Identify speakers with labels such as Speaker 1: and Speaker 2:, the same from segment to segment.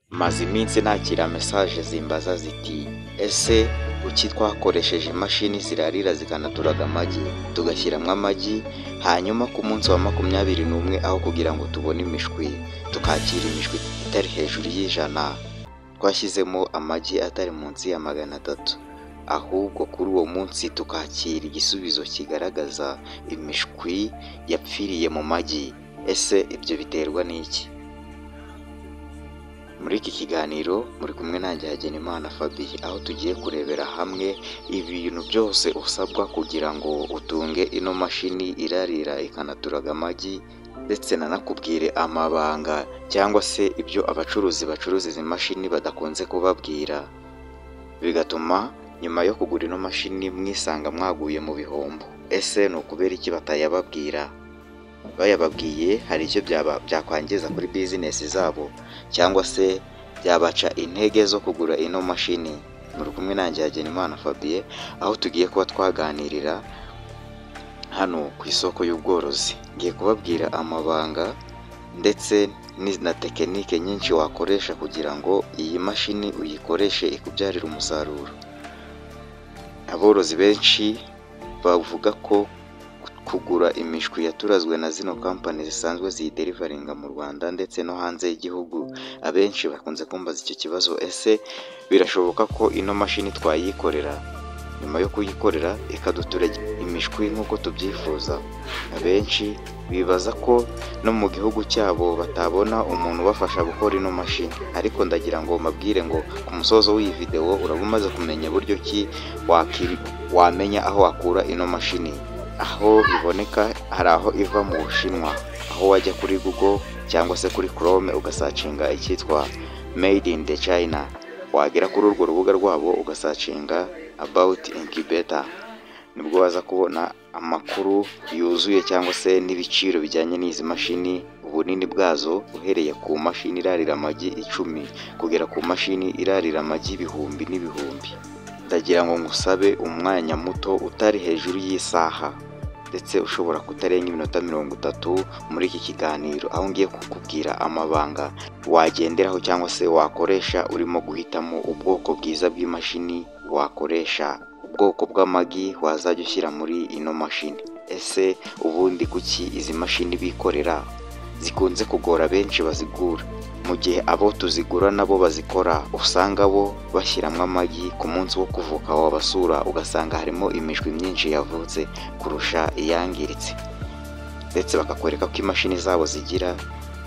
Speaker 1: maze iminsi nakira message zimbaza ziti ese kuki twakoresheje imashini zirarira zikanaturaga amagi tugashyiramo amagi hanyuma ku munsi wa 21 aho kugira ngo tubone imishwi tukakira imishwi itari hejuru y'ijana twashyizemo amagi atari munsi ya 300 ahubwo kuri uwo munsi tukakira igisubizo kigaragaza imishwi yapfiriye mu magi. Ese ibyo biterwa n'iki? Muri iki kiganiro muri kumwe nanjye Hagenimana Fabien, aho tugiye kurebera hamwe ibintu byose usabwa kugira ngo utunge ino mashini irarira ikanaturaga amagi, ndetse nanakubwire amabanga cyangwa se ibyo abacuruzi bacuruza izi mashini badakunze kubabwira, bigatuma nyuma yo kugura ino mashini mwisanga mwaguye mu bihombo. Ese ni ukubera iki batayababwira? Bayababwiye hari icyo byakwangiza kuri business zabo cyangwa se byabaca intege zo kugura ino mashini. Muri kumwe nanjye Hagenimana Fabien, aho tugiye kuba twaganirira hano ku isoko y'ubworozi. Ngiye kubabwira amabanga ndetse na tekinike nyinshi wakoresha kugira ngo iyi mashini uyikoreshe ikubyarira umusaruro. Aborozi benshi bavuga ko kugura imishwi yaturazwe na zino company zisanzwe ziyiderivaringa mu Rwanda ndetse no hanze y'igihugu, abenshi bakunze kumbaza icyo kibazo, ese birashoboka ko ino mashini twayikorera nyuma yo kuyikorera ikadutura imishwi nk'uko tubyifuza? Abenshi bibaza ko no mu gihugu cyabo batabona umuntu ubafasha gukora ino mashini, ariko ndagira ngo mabwire ngo ku musozo w'iyi video uraba umaze kumenya buryo ki wamenya aho wakura ino mashini. Aho iboneka hari aho iva mu Bushinwa, aho wajya kuri Google cyangwa se kuri Chrome ugasacinga icyitwa Made in the China, wagera kuri urwo rubuga rwabo ugasacinga about incubator, nibwo waza kubona amakuru yuzuye cyangwa se n'ibiciro bijyanye n'izi mashini, ubunini bwazo uhereye ku mashini irarira amagi 10 kugera ku mashini irarira amagi ibihumbi n'ibihumbi. Ndagira ngo ngusabe umwanya muto utari hejuru y'isaha ndetse ushobora kutarenga iminota 30 muri iki kiganiro, aho ngiye kukubwira amabanga wagenderaho cyangwa se wakoresha urimo guhitamo ubwoko bwiza bw'imashini wakoresha, ubwoko bw'amagi wazajya ushyira muri ino mashini. Ese ubundi kuki izi mashini bikorera zikunze kugora benshi bazigura, mu gihe abo tuzigura nabo bazikora usanga bo bashyiramo amagi ku munsi wo kuvuka wabasura ugasanga harimo imishwi myinshi yavutse kurusha iyangiritse, ndetse bakakwereka ko imashini zabo zigira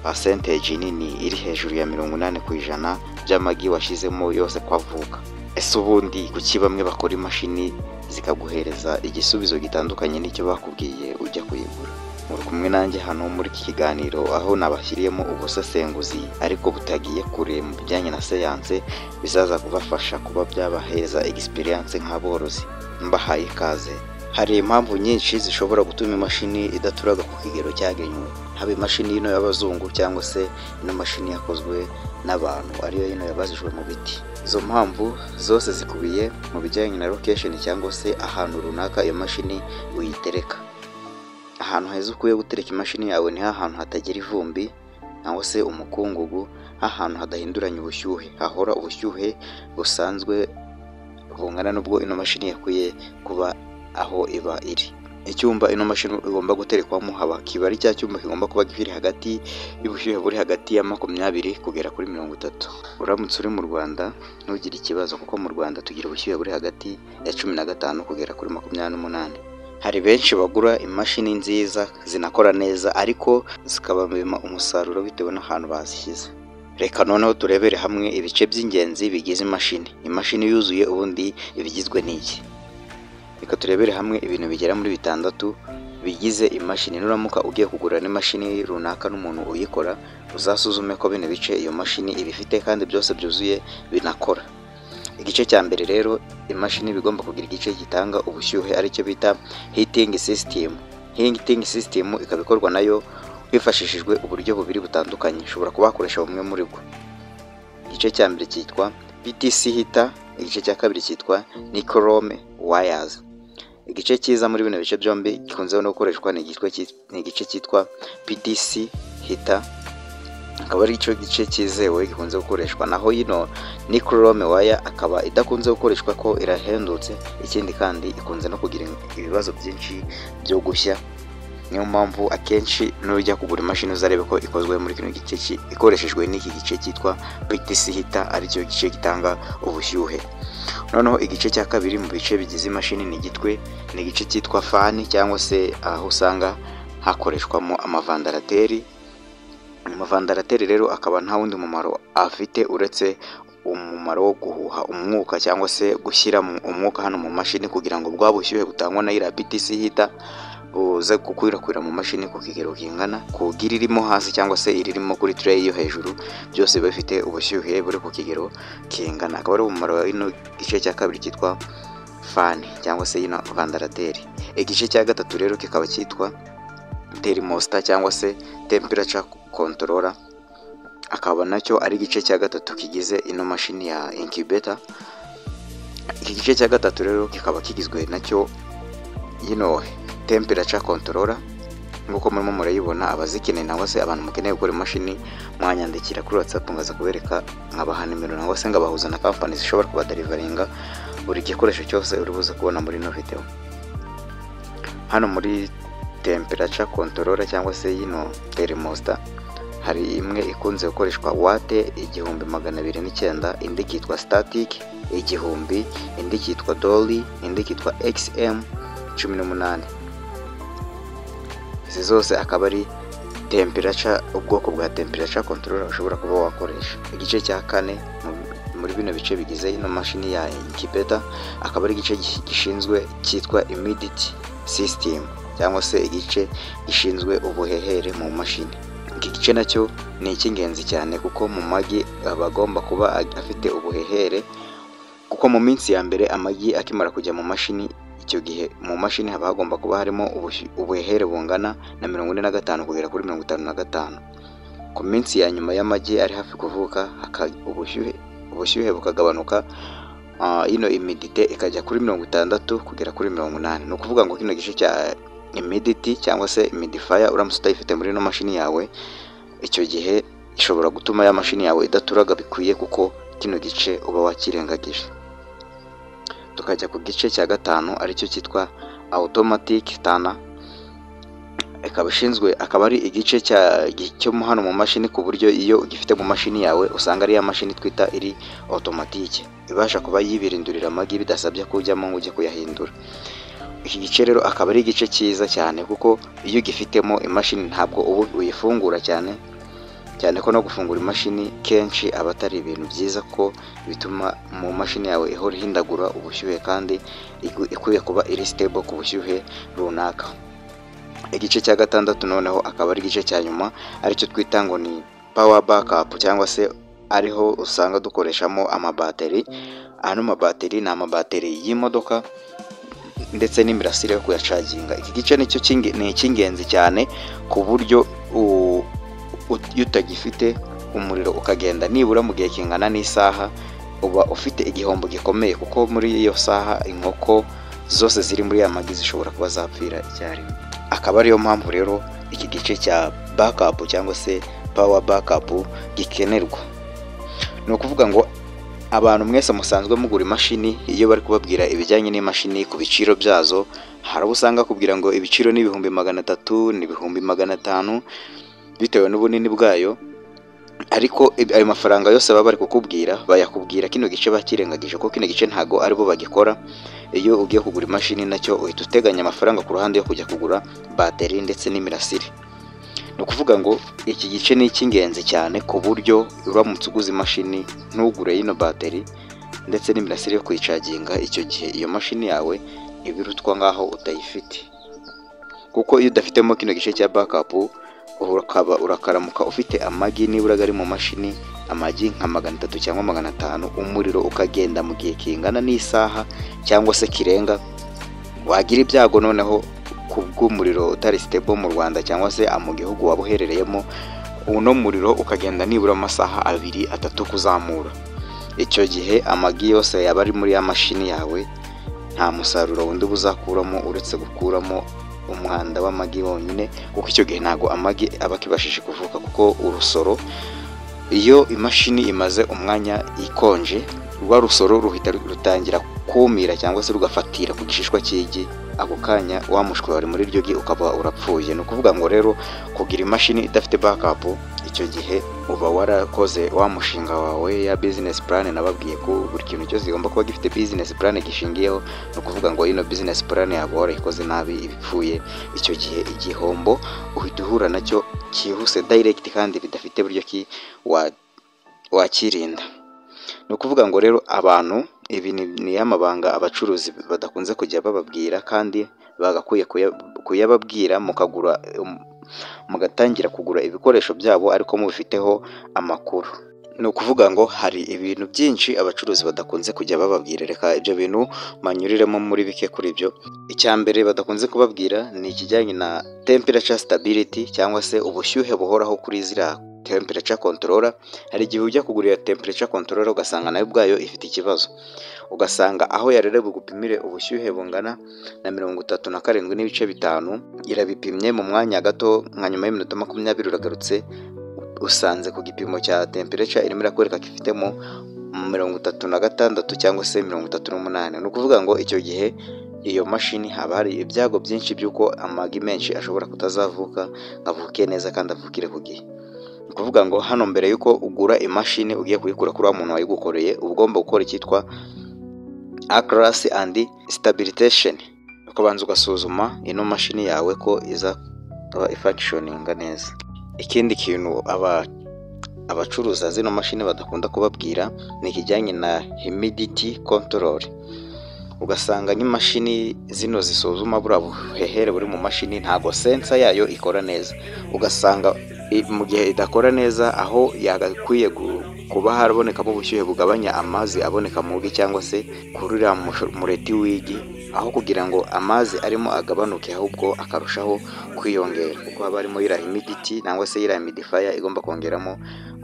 Speaker 1: percentage nini iri hejuru ya 80% by'amagi washyizemo yose kwavuka. Ese ubundi kuki bamwe bakora imashini zikaguhereza igisubizo gitandukanye n'icyo bakubwiye ujya kuyigura? Muri kumwe nanjye hano muri iki kiganiro, aho nabashyiriyemo ubusesenguzi ariko butagiye kure mu bijyanye na science, bizaza kubafasha kuba byabaheza experience nk'aborozi. Mbahaye ikaze. Hari impamvu nyinshi zishobora gutuma imashini idaturaga ku kigero cyagenywe, haba imashini ino y'abazungu cyangwa se ino mashini yakozwe n'abantu ariyo ino yabazijwe mu biti. Izo mpamvu zose zikubiye mu bijyanye na location cyangwa se ahantu runaka iyo mashini uyitereka. Ahantu heza ukwiye gutereka imashini yawe ni ahantu hatagira ivumbi cyangwa se umukungugu, ahantu hadahinduranya ubushyuhe, hahora ubushyuhe busanzwe bungana n'ubwo ino mashini yakwiye kuba aho iba iri. Icyumba ino mashini igomba guterekwamo haba kiba ari cya cyumba kigomba kuba gifiri hagati y'ubushyuhe buri hagati ya 20 kugera kuri 30. Uramutse uri mu Rwanda ntugire ikibazo, kuko mu Rwanda tugira ubushyuhe buri hagati ya 15 kugera kuri 28. Hari benshi bagura imashini nziza zinakora neza ariko zikababima umusaruro bitewe n'ahantu bazishyize. Reka noneho turebere hamwe ibice by'ingenzi bigize imashini. Imashini yuzuye ubundi ibigizwe n'iki? Reka turebere hamwe ibintu bigera muri 6 bigize imashini. Nuramuka ugiye kugura n'imashini runaka n'umuntu uyikora, uzasuzume ko bino bice iyo mashini ibifite kandi byose byuzuye binakora. Igice cya mbere rero, imashini bigomba kugira igice gitanga ubushyuhe aricyo bita heating system. Heating system ikabikorwa nayo hifashishijwe uburyo bubiri butandukanye, ushobora kubakoresha bumwe muri bwo. Igice cya mbere cyitwa PTC heater, igice cya kabiri cyitwa nichrome wires. Igice cyiza muri bino bice byombi gikunze no gukoreshwa ni igice cyitwa PTC heater, akaba ari cyo gice cyizewe gikunze gukoreshwa, naho yino ni chrome wire akaba idakunze gukoreshwa ko irahendutse, ikindi kandi ikunze no kugira ibibazo byinshi byo gushya. Niyo mpamvu akenshi nujya kugura imashini uzarebe ko ikozwe muri kino gice ikoreshejwe n'iki gice cyitwa PTC heater, aricyo gice gitanga ubushyuhe. Noneho igice cya kabiri mu bice bigize imashini ni igice cyitwa fan, cyangwa se aho usanga hakoreshwamo amavandarateri. Amavandarateri rero akaba nta wundi mumaro afite uretse umumaro wo guhuha umwuka cyangwa se gushyira umwuka hano mu mashini kugira ngo bwa bushyuhe butangwa na iriya PTC heater buze gukwirakwira mu mashini ku kigero kingana, ku giririmo hasi cyangwa se iririmo kuri tray yo hejuru, byose bifite ubushyuhe buri ku kigero kingana. Akaba ari umumaro wa ino gice cya kabiri cyitwa fan cyangwa se ino vandarateri. Igice cya gatatu rero kikaba cyitwa thermostat cyangwa se temperature controller, akaba nacyo ari igice cya gatatu kigize ino mashini ya incubator. Iki gice cya gatatu rero kikaba kigizwe nacyo yino temperature controller. Nk'uko murimo murayibona, abazikeneye nangwa se abantu mukeneye gukora imashini mwanyandikira kuri WhatsApp ngaza kubereka, nkabaha nimero nangwa se ngabahuza na company zishobora kubaderivaringa buri gikoresho cyose uri buze kubona muri no video. Hano muri temperature controller cyangwa se yino thermostat hari imwe ikunze gukoreshwa wate 1209, indi kitwa static 1000, indi kitwa dolly, indi kitwa XM 18. Izi zose akaba ari temperature, ubwoko bwa temperature controller ushobora kuba wakoresha. Igice cya kane muri bino bice bigize ino mashini ya incubator akaba ari igice gishinzwe cyitwa humidity system, cyangwa se igice gishinzwe ubuhehere mu mashini. Iki gice nacyo ni icy'ingenzi cyane kuko mu magi abagomba kuba afite ubuhehere, kuko mu minsi ya mbere amagi akimara kujya mu mashini, icyo gihe mu mashini haba hagomba kuba harimo ubuhehere bungana na 45 kugera kuri 55. Ku minsi ya nyuma y'amagi ari hafi kuvuka ubushyuhe bukagabanuka, ino humidity ikajya kuri 60 kugera kuri 80. ni ukuvuga ngo kino gice cya humidity cyangwa se humidifier uramutse utayifite muri ino mashini yawe, icyo gihe ishobora gutuma ya mashini yawe idaturaga bikwiye, kuko kino gice uba wakirengagije. Tukajya ku gice cya gatanu aricyo cyitwa automatic turner. Akaba ari igice cyo hano mu mashini, ku buryo iyo ugifite mu mashini yawe usanga ari ya mashini twita iri automatique, ibasha kuba yibirindurira amagi bidasabye kujyamo ngo ujye kuyahindura. Iki gice rero akaba ari igice cyiza cyane, kuko iyo ugifitemo imashini ntabwo ubu uyifungura cyane ko no gufungura imashini kenshi aba atari ibintu byiza, ko bituma mu mashini yawe ihora ihindagura ubushyuhe kandi ikwiye kuba iri stable ku bushyuhe runaka. Igice cya gatandatu noneho akaba ari igice cya nyuma, aricyo twita ngo ni power backup, cyangwa se ariho usanga dukoreshamo amabateri. Ano mabateri ni amabateri y'imodoka ndetse n'imirasire yo kuyacaginga. Iki gice nicyo ni icy'ingenzi cyane, ku buryo iyo utagifite umuriro ukagenda nibura mu gihe kingana n'isaha, uba ufite igihombo gikomeye, kuko muri iyo saha inkoko zose ziri muri ya magi zishobora kuba zapfira icyarimwe. Akaba ariyo mpamvu rero iki gice cya backup cyangwa se power backup gikenerwa. Ni ukuvuga ngo abantu mwese musanzwe mugura imashini, iyo bari kubabwira ibijyanye n'imashini ku biciro byazo, hari abo usanga kubwira ngo ibiciro ni 300,000 ni 500,000 bitewe n'ubunini bwayo, ariko ayo mafaranga yose baba bari kukubwira bayakubwira kino gice bakirengagije, ko kino gice ntago aribo bagikora. Iyo ugiye kugura imashini nacyo uhita uteganya amafaranga ku ruhande yo kujya kugura bateri ndetse n'imirasire. Ni ukuvuga ngo iki gice ni icy'ingenzi cyane, ku buryo uramutse uguze imashini ntugure ino bateri ndetse n'imirasire yo kuyicaginga, icyo gihe iyo mashini yawe ibirutwa ngaho utayifite, kuko iyo udafitemo kino gice cya backup urakaramuka ufite amagi nibura ari mu mashini amagi nka 300 cyangwa 500, umuriro ukagenda mu gihe kingana n'isaha cyangwa se kirenga. Wagira ibyago noneho kubw'umuriro utari stable mu Rwanda cyangwa se mu gihugu waba uherereyemo, uno muriro ukagenda nibura amasaha 2-3 kuzamura. Icyo gihe amagi yose yaba ari muri ya mashini yawe, nta musaruro wundi buzakuramo uretse gukuramo umwanda w'amagi wonyine, kuko icyo gihe ntago amagi aba akibashije kuvuka, kuko urusoro iyo imashini imaze umwanya ikonje, rwa rusoro ruhita rutangira kumira cyangwa se rugafatira ku gishishwa cy'igi. Ako kanya wa mushwi wari muri iryo gi ukaba urapfuye. Ni ukuvuga ngo rero kugira imashini idafite backup, icyo gihe uba warakoze wa mushinga wawe ya business plan. Nababwiye ko buri kintu cyose kigomba kuba gifite business plan gishingiyeho. No kuvuga ngo ino business plan yawe warayikoze nabi ibipfuye, icyo gihe igihombo uhita uhura nacyo cyihuse direct kandi bidafite buryo ki wakirinda. Ni ukuvuga ngo rero abantu, ibi ni amabanga abacuruzi badakunze kujya bababwira, kandi bagakwiye kuyababwira mugatangira kugura ibikoresho byabo ariko mubifiteho amakuru. Ni ukuvuga ngo hari ibintu byinshi abacuruzi badakunze kujya bababwira. Reka ibyo bintu manyuriremo muri bike kuri byo. Icya mbere badakunze kubabwira ni ikijyanye na temperature stability, cyangwa se ubushyuhe buhoraho kuri ziriya temperature controller. Hari igihe ujya kugurira temperature controller ugasanga nayo ubwayo ifite ikibazo, ugasanga aho yarere bugupimire ubushyuhe bungana na 37.5 irabipimye mu mwanya gato, nka nyuma y'iminota 20 uragarutse usanze ku gipimo cya temperature irimo irakwereka ko ifitemo 36 cyangwa se 38. Ni ukuvuga ngo icyo gihe iyo mashini haba hari ibyago byinshi by'uko amagi menshi ashobora kutazavuka, avuke neza kandi avukire ku gihe. Ni ukuvuga ngo hano mbere y'uko ugura imashini ugiye kuyikura kuri wa muntu wayigukoreye, uba ugomba gukora icyitwa accuracy and stabilization. Ukabanza ugasuzuma ino mashini yawe ko izaba ifunctioninga neza. Ikindi kintu abacuruza zino mashini badakunda kubabwira ni ikijyanye na humidity control. Ugasanga nk'imashini zino zisuzuma buriya buhehere buri mu mashini ntago sensor yayo ikora neza. Ugasanga mu gihe idakora neza, aho yagakwiye kuba harabonekamo ubushyuhe bugabanya amazi aboneka mu gi cyangwa se kuri uriya mureti w'igi, aho kugira ngo amazi arimo agabanuke ahubwo akarushaho kwiyongera, kuko haba harimo iriya humidity cyangwa se iriya humidifier igomba kongeramo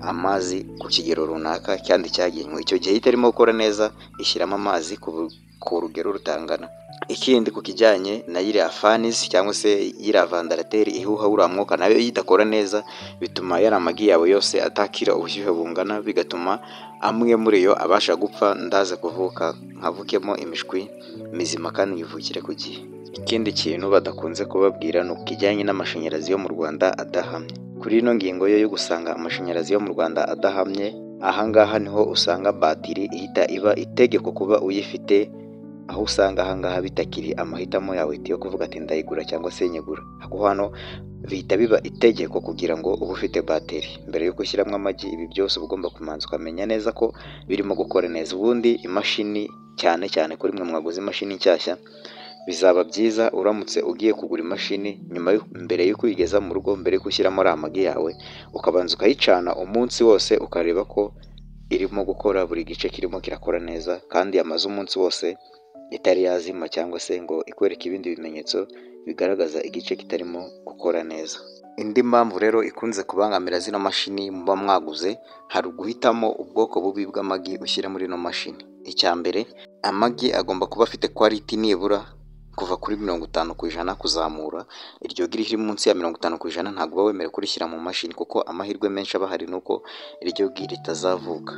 Speaker 1: amazi ku kigero runaka kandi cyagenwe. Icyo gihe itarimo gukora neza ishyiramo amazi ku rugero rutangana. Ikindi ku kijyanye na iriya furnace cyangwa se iriya vandarateri ihuha uriya mwuka, nayo idakora neza bituma yari amagi yawe yose atakira ubushyuhe bungana, bigatuma amwe muri yo abasha gupfa ndaze kuvuka, nkavukemo imishwi mizima kandi yivukire ku gihe. Ikindi kintu badakunze kubabwira ni ukijyanye n'amashanyarazi yo mu Rwanda adahamye. Kuri ino ngingo yo gusanga amashanyarazi yo mu Rwanda adahamye, ahangaha niho usanga batiri ihita iba itegeko kuba uyifite, aho usanga ahangaha bitakiri amahitamo yawe yo kuvuga ati ndayigura cyangwa se nyigura. Aho hano bihita biba itegeko kugira ngo uba ufite bateri. Mbere yo gushyiramo amagi, ibi byose uba ugomba kumanza ukamenya neza ko birimo gukora neza. Ubundi imashini cyane cyane kuri mwe mwaguze imashini nshyashya, bizaba byiza uramutse ugiye kugura imashini mbere yo kuyigeza mu rugo, mbere yo gushyiramo amagi yawe, ukabanza ukayicana umunsi wose ukareba ko irimo gukora, buri gice kirimo kirakora neza kandi yamaze umunsi wose itari yazima cyangwa se ngo ikwereke ibindi bimenyetso bigaragaza igice kitarimo gukora neza. Indi mpamvu rero ikunze kubangamira zino mashini muba mwaguze, hari uguhitamo ubwoko bubi bw'amagi ushyira muri ino mashini. Icya mbere, amagi agomba kuba afite quality nibura kuva kuri 50% kuzamura. Iryo gi riri munsi ya 50% ntabwo uba wemerewe kurishyira mu mashini, kuko amahirwe menshi aba hari nuko iryo gi ritazavuka.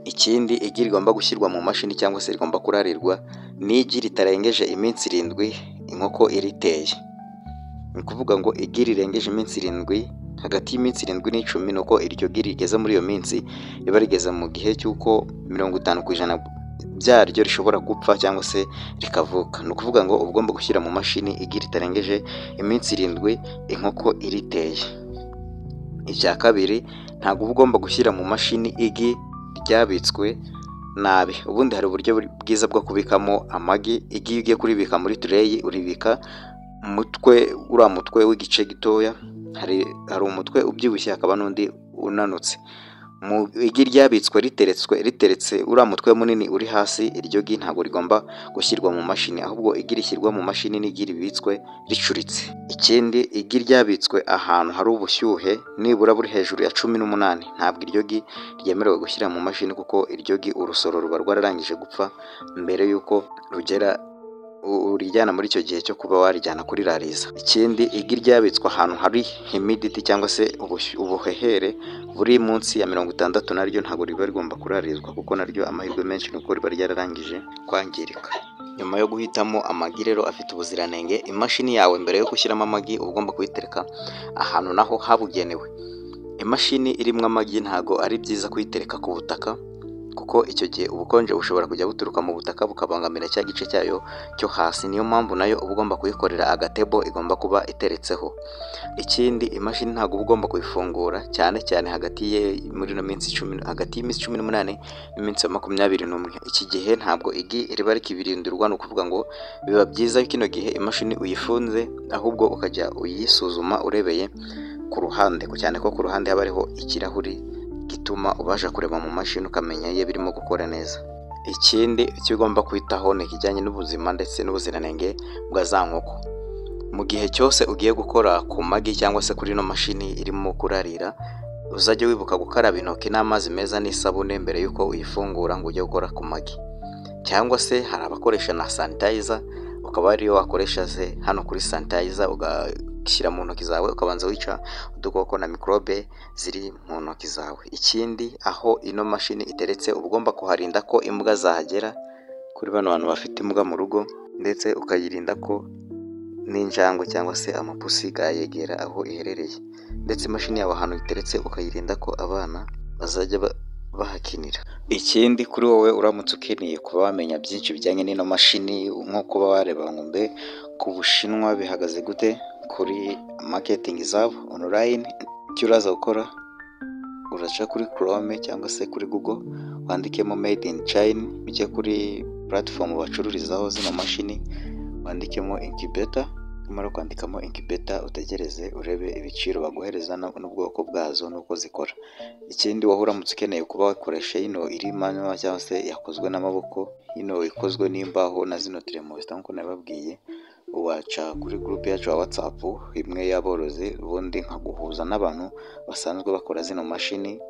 Speaker 1: Ikindi, igi rigomba gushyirwa mu mashini cyangwa se rigomba kurarirwa ni igi ritarengeje iminsi 7 inkoko iriteye. Ni ukuvuga ngo igi rirengeje iminsi 7, hagati y'iminsi 7 n'10, nuko iryo gi rigeze muri iyo minsi riba rigeze mu gihe cy'uko 50% byaryo rishobora gupfa cyangwa se rikavuka. Ni ukuvuga ngo uba ugomba gushyira mu mashini igi ritarengeje iminsi 7 inkoko iriteye. Icya kabiri, ntabwo uba ugomba gushyira mu mashini igi ryabitswe nabi. Ubundi hari uburyo bwiza bwo kubikamo amagi. Igi ugiye kuribika muri tray, uribika uriya mutwe w'igice gitoya, hari umutwe ubyibushye hakaba n'undi unanutse. Mu igi ryabitswe riteretse uriya mutwe munini uri hasi, iryo gi ntabwo rigomba gushyirwa mu mashini, ahubwo igi rishyirwa mu mashini n'igi ribitswe ricuritse. Ikindi, igi ryabitswe ahantu hari ubushyuhe nibura buri hejuru ya 18, ntabwo iryo gi ryemerewe gushyira mu mashini, kuko iryo gi urusoro ruba rwararangije gupfa mbere y'uko rugera urijyana muri icyo gihe cyo kuba warijyana kuri rariza. Ikindi igi ryabitswe ahantu hari humidity cyangwa se ubuhehere buri munsi ya 60 naryo ntabwo riba rigomba kurarizwa, kuko naryo amahirwe menshi nuko riba ryararangije kwangirika. Nyuma yo guhitamo amagi rero afite ubuziranenge, imashini yawe mbere yo gushyiramo amagi uba ugomba kuyitereka ahantu naho habugenewe. Imashini irimo amagi ntago ari byiza kuyitereka ku butaka, kuko icyo gihe ubukonje bushobora kujya buturuka mu butaka bukabangamira cya gice cyayo cyo hasi. Niyo mpamvu nayo uba ugomba kuyikorera agatebo igomba kuba iteretseho. Ikindi imashini ntabwo uba ugomba kuyifungura cyane cyane hagati muri ino minsi 10, hagati y'iminsi 18 n'iminsi 21. Iki gihe ntabwo igi riba rikibirindirwa, ni ukuvuga ngo biba byiza kino gihe imashini uyifunze, ahubwo ukajya uyisuzuma urebeye ku ruhande, cyane ko ku ruhande haba hariho ikirahuri gituma ubasha kureba mu mashini ukamenya iyo birimo gukora neza. Ikindi icyo ugomba kwitaho ni ikijyanye n'ubuzima ndetse n'ubuziranenge bwa za nkoko. Mu gihe cyose ugiye gukora ku magi cyangwa se kuri ino mashini irimo kurarira, uzajye wibuka gukaraba intoki n'amazi meza n'isabune mbere y'uko uyifungura ngo ujye gukora ku magi. Cyangwa se hari abakoresha na sanitizer, ukaba ariyo wakoresha se hano kuri sanitizer ugashyira mu ntoki zawe ukabanza wica udukoko na microbe ziri mu ntoki zawe. Ikindi aho ino mashini iteretse uba ugomba kuharinda ko imbwa zahagera, kuri bano bantu bafite imbwa mu rugo, ndetse ukayirinda ko n'injangwe cyangwa se amapusi gayegera aho iherereye. Ndetse imashini yawe ahantu iteretse ukayirinda ko abana bazajya bahakinira. Ikindi kuri wowe uramutse ukeneye kuba wamenya byinshi bijyanye n'ino mashini, nko kuba wareba ngo mbe ku Bushinwa bihagaze gute kuri marketing zabo online, icyo uraza gukora uraca kuri Chrome cyangwa se kuri Google, wandikemo made in China, ujye kuri platform bacururizaho zino mashini, wandikemo incubator. Umara kwandikamo incubator utegereze urebe ibiciro baguhereza n'ubwoko bwazo nuko zikora. Ikindi wowe uramutse ukeneye kuba wakoresha ino iri manual cyangwa se yakozwe n'amaboko, ino ikozwe n'imbaho na zino telemosta nkuko nababwiye, waca kuri group yacu ya WhatsApp imwe y'aborozi, ubundi nkaguhuza n'abantu basanzwe bakora zino mashini,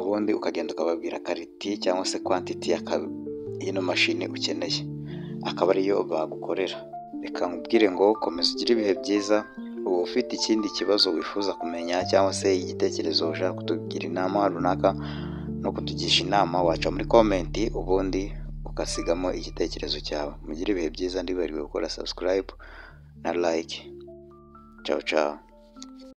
Speaker 1: ubundi ukagenda ukababwira quality cyangwa se quantity y'ino mashini ukeneye, akaba ariyo bagukorera. Reka nkubwire ngo komeza ugire ibihe byiza. Uba ufite ikindi kibazo wifuza kumenya cyangwa se igitekerezo ushaka kutugira inama runaka no kutugisha inama, waca muri comment ubundi ugasigamo igitekerezo cyawe. Mugire ibihe byiza, ndibariwe gukora subscribe na like. Ciao ciao.